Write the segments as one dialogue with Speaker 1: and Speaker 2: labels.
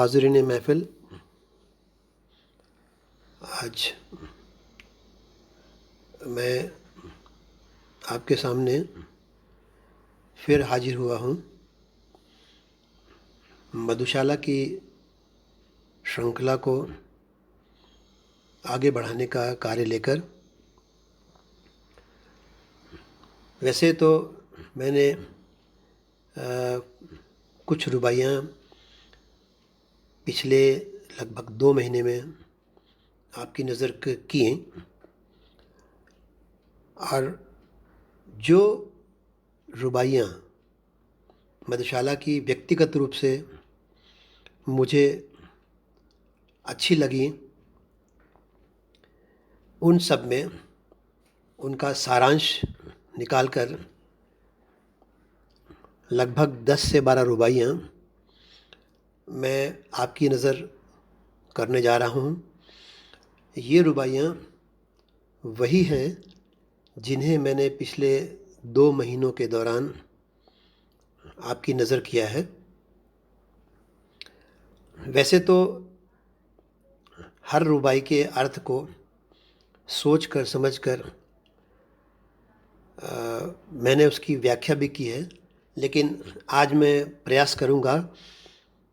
Speaker 1: हाज़रीन महफ़िल, आज मैं आपके सामने फिर हाजिर हुआ हूँ मधुशाला की श्रृंखला को आगे बढ़ाने का कार्य लेकर। वैसे तो मैंने कुछ रुबाइयाँ पिछले लगभग 2 महीने में आपकी नज़र की हैं, और जो रुबाइयाँ मधुशाला की व्यक्तिगत रूप से मुझे अच्छी लगी, उन सब में उनका सारांश निकालकर लगभग 10 से 12 रुबाइयाँ मैं आपकी नज़र करने जा रहा हूँ। ये रुबाइयाँ वही हैं जिन्हें मैंने पिछले 2 महीनों के दौरान आपकी नज़र किया है। वैसे तो हर रुबाई के अर्थ को सोच कर समझ कर मैंने उसकी व्याख्या भी की है, लेकिन आज मैं प्रयास करूँगा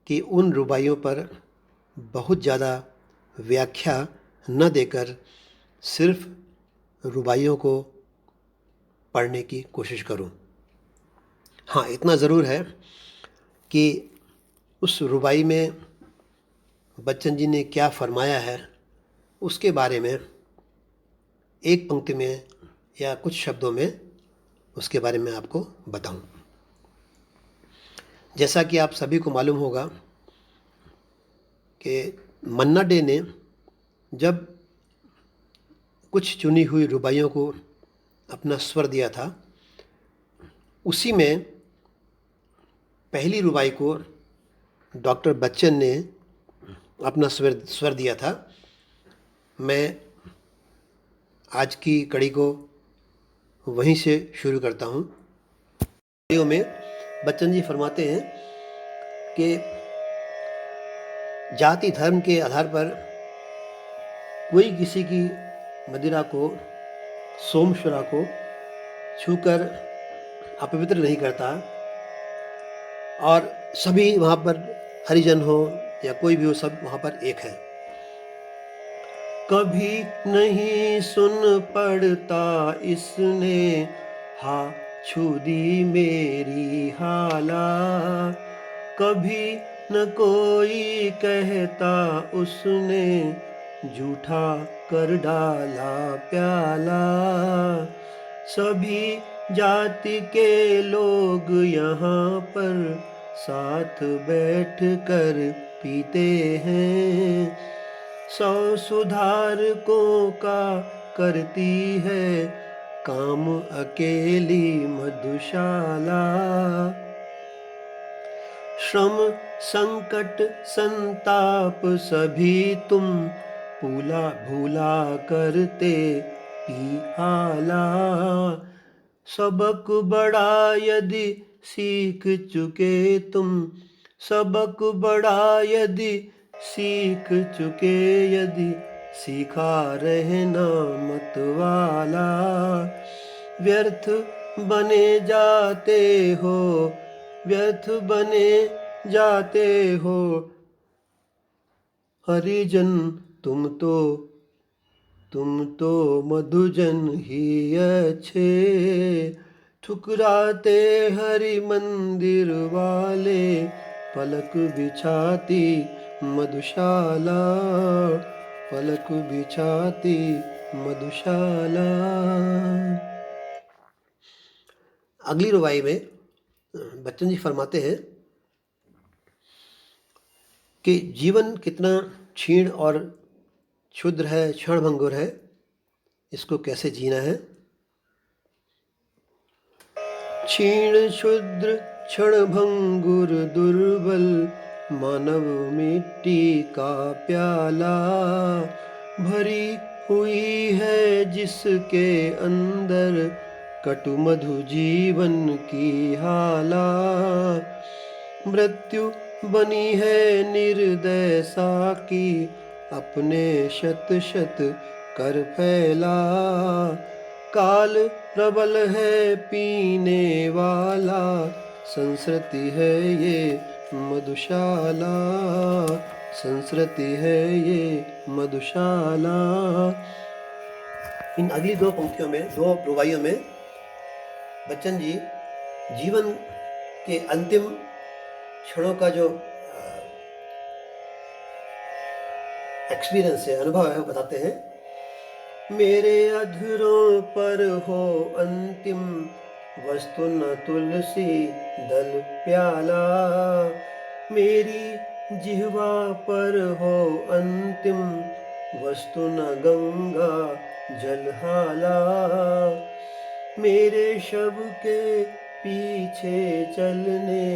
Speaker 1: कि उन रुबाइयों पर बहुत ज़्यादा व्याख्या न देकर सिर्फ रुबाइयों को पढ़ने की कोशिश करूं। हाँ, इतना ज़रूर है कि उस रुबाई में बच्चन जी ने क्या फरमाया है उसके बारे में एक पंक्ति में या कुछ शब्दों में उसके बारे में आपको बताऊं। जैसा कि आप सभी को मालूम होगा कि मन्ना डे ने जब कुछ चुनी हुई रुबाइयों को अपना स्वर दिया था, उसी में पहली रुबाई को डॉक्टर बच्चन ने अपना स्वर दिया था। मैं आज की कड़ी को वहीं से शुरू करता हूँ। वीडियो में बच्चन जी फरमाते हैं कि जाति धर्म के आधार पर कोई किसी की मदिरा को, सोमशुरा को छूकर अपवित्र नहीं करता, और सभी वहाँ पर हरिजन हो या कोई भी हो, सब वहाँ पर एक है। कभी नहीं सुन पड़ता इसने हा छू दी मेरी हाला, कभी न कोई कहता उसने झूठा कर डाला प्याला। सभी जाति के लोग यहाँ पर साथ बैठ कर पीते हैं, 100 सुधारकों का करती है काम अकेली मधुशाला। श्रम संकट संताप सभी तुम भूला भूला करते पिहाला, सबक बड़ा यदि सीख चुके तुम, सबक बड़ा यदि सीख चुके, यदि सीखा रहना मत वाला। व्यर्थ बने जाते हो, व्यर्थ बने जाते हो हरिजन, तुम तो मधुजन ही अच्छे। ठुकराते हरि मंदिर वाले, पलक बिछाती मधुशाला, पलक बिछाती मधुशाला। अगली रुबाई में बच्चन जी फरमाते हैं कि जीवन कितना क्षीण और क्षुद्र है, क्षणभंगुर है, इसको कैसे जीना है। क्षीण क्षुद्र क्षणभंगुर दुर्बल मानव मिट्टी का प्याला, भरी हुई है जिसके अंदर कटु मधु जीवन की हाला। मृत्यु बनी है निर्दय साकी अपने शत शत कर फैला। काल प्रबल है पीने वाला संस्कृति है ये मधुशाला। संस्कृति है ये मधुशाला। इन अगली दो पंक्तियों में, दो रुबाइयों में बच्चन जी जीवन के अंतिम क्षणों का जो एक्सपीरियंस है, अनुभव है, वो बताते हैं। मेरे अधरों पर हो अंतिम वस्तु न तुलसी दल प्याला। मेरी जिह्वा पर हो अंतिम वस्तु न गंगा जलहाला। मेरे शव के पीछे चलने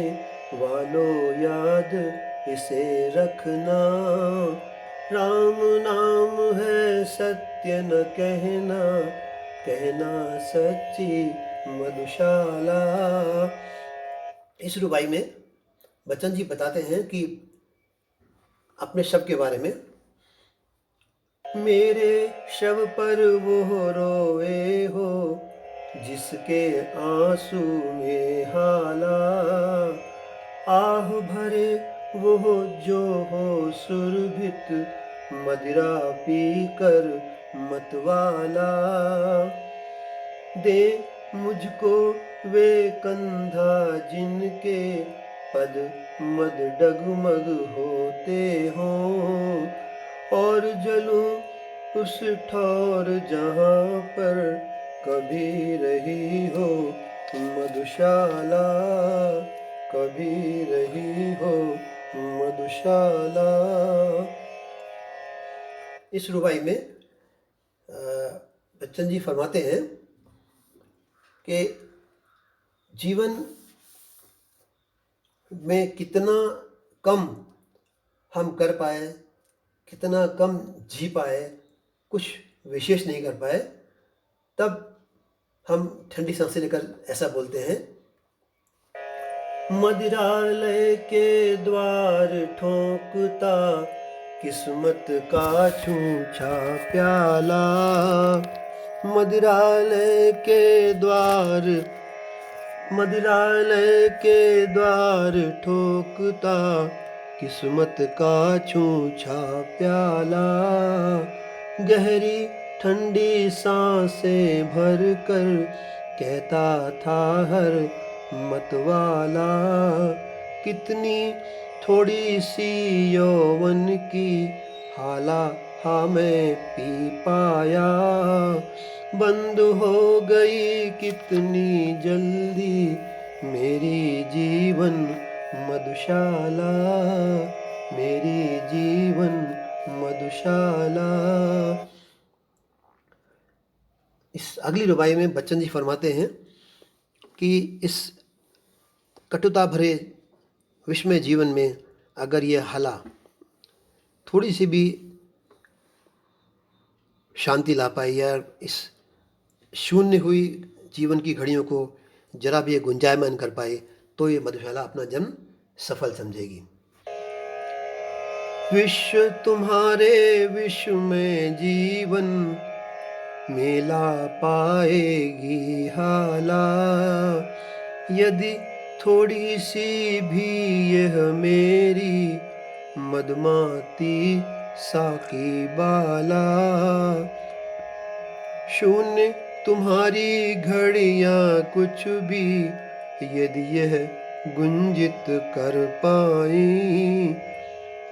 Speaker 1: वालों याद इसे रखना। राम नाम है सत्य न कहना, कहना सच्ची मधुशाला। इस रुबाई में बच्चन जी बताते हैं कि अपने शव के बारे में, मेरे शव पर वो रोए हो जिसके आंसू में हाला। आह भरे वो जो हो सुरभित मदिरा पीकर मतवाला। दे मुझको वे कंधा जिनके पद मद डगमग होते हों, और जलूं उस ठौर जहाँ पर कभी रही हो मधुशाला। कभी रही हो मधुशाला। इस रुबाई में बच्चन जी फरमाते हैं कि जीवन में कितना कम हम कर पाए, कितना कम जी पाए, कुछ विशेष नहीं कर पाए, तब हम ठंडी सांसें लेकर ऐसा बोलते हैं। मदिरालय के द्वार ठोंकता किस्मत का छूछा प्याला। मदिरालय के द्वार ठोकता किस्मत का छूछा प्याला। गहरी ठंडी सांसें भर कर कहता था हर मतवाला, कितनी थोड़ी सी यौवन की हाला हाँ मैं पी पाया। बंद हो गई कितनी जल्दी मेरी जीवन मधुशाला। मेरी जीवन मधुशाला। इस अगली रुबाई में बच्चन जी फरमाते हैं कि इस कटुता भरे विषमय जीवन में अगर ये हाला थोड़ी सी भी शांति ला पाए, या इस शून्य हुई जीवन की घड़ियों को जरा भी गुंजायमान कर पाए, तो ये मधुशाला अपना जन्म सफल समझेगी। विश्व तुम्हारे विश्व में जीवन मेला पाएगी हाला। यदि थोड़ी सी भी यह मेरी मदमाती साकी बाला। शून्य तुम्हारी घड़ियां कुछ भी यदि यह गुंजित कर पाई,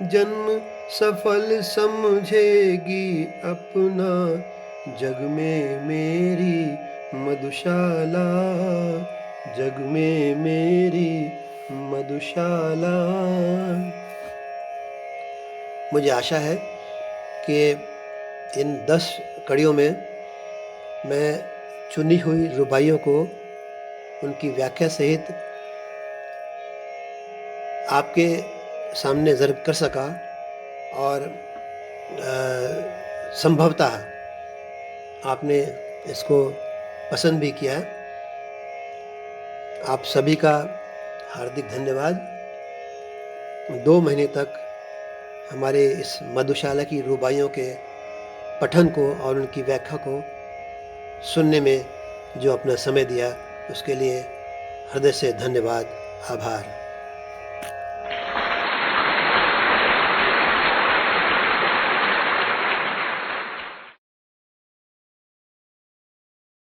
Speaker 1: जन्म सफल समझेगी अपना जग में मेरी मधुशाला। जग में मेरी मधुशाला। मुझे आशा है कि इन 10 कड़ियों में मैं चुनी हुई रुबाइयों को उनकी व्याख्या सहित आपके सामने ज़र्ब कर सका, और संभवतः आपने इसको पसंद भी किया। आप सभी का हार्दिक धन्यवाद। 2 महीने तक हमारे इस मधुशाला की रुबाइयों के पठन को और उनकी व्याख्या को सुनने में जो अपना समय दिया, उसके लिए हृदय से धन्यवाद, आभार।